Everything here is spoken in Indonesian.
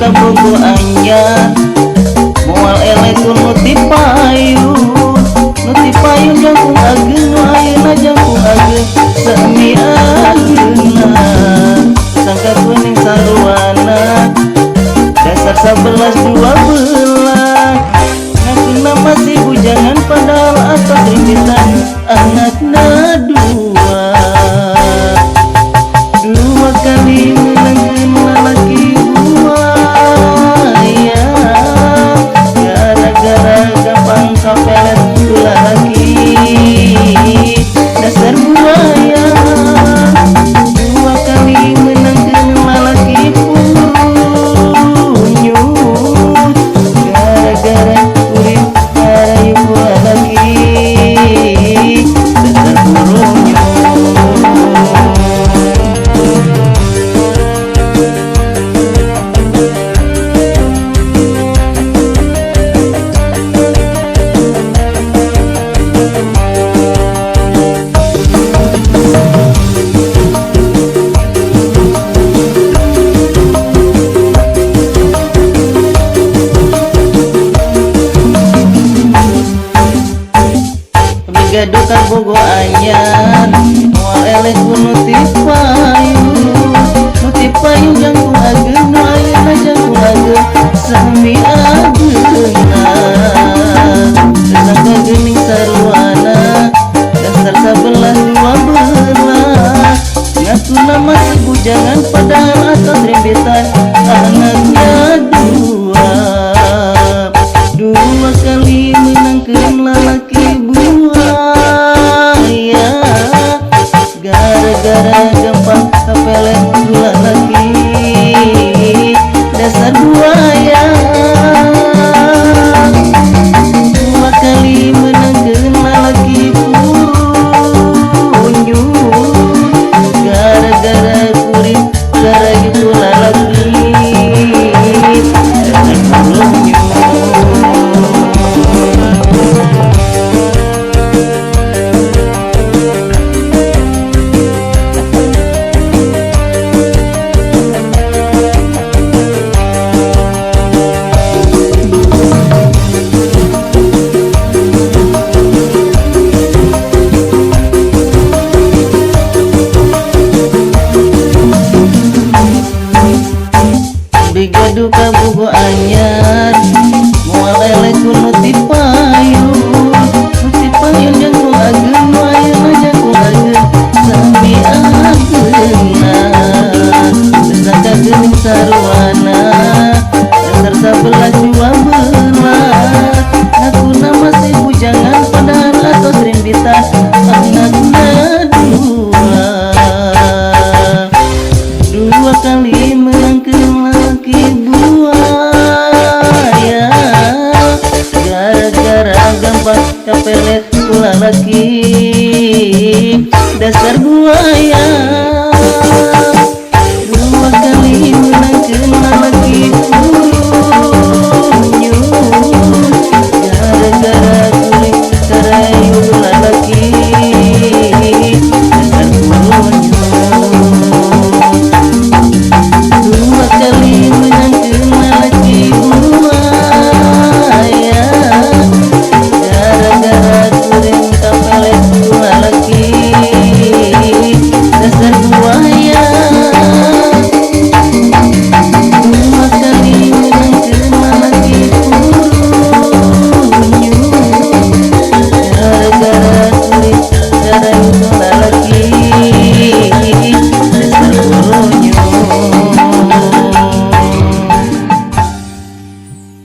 kabogo anyar moal elekun nuti payun jangkung ageng ayeuna jangkung ageng sami ageuna sangka kuning saluana dasar 11-12 ngakuna masih bujangan padahal atas rimpitan anakna dua kali menangkeun lalaki buaya gara-gara gampang kapelet ku lalaki dasar buaya dua kali menangkeun lalaki punyut gara-gara urip karayu ku lalaki dasar purunyut. Gaduh kabogo anyar moal eleh ku nuti payun jangkung ageng ayeuna jangkung ageng sami ageuna sangka geuning saruana dasar 11-12 ngakuna masih bujangan padahal atas rimpitan anaknya dua kali menangkeun lalaki buaya gara-gara gampang kapelet ku lalaki dasar buaya dua kali menangkeun lalaki punyut gara-gara kuring karayu ku lalaki dasar punyut. Gaduh kabogo anyar moal eleh ku nuti payun jangkung ageng ayeuna jangkung ageng sami ageuna sangka geuning saruana dasar 11-12 ngakuna masih bujangan padahal atos rimpitan anakna dua kali menangkeun lalaki buaya gara-gara gampang kapelet ku lalaki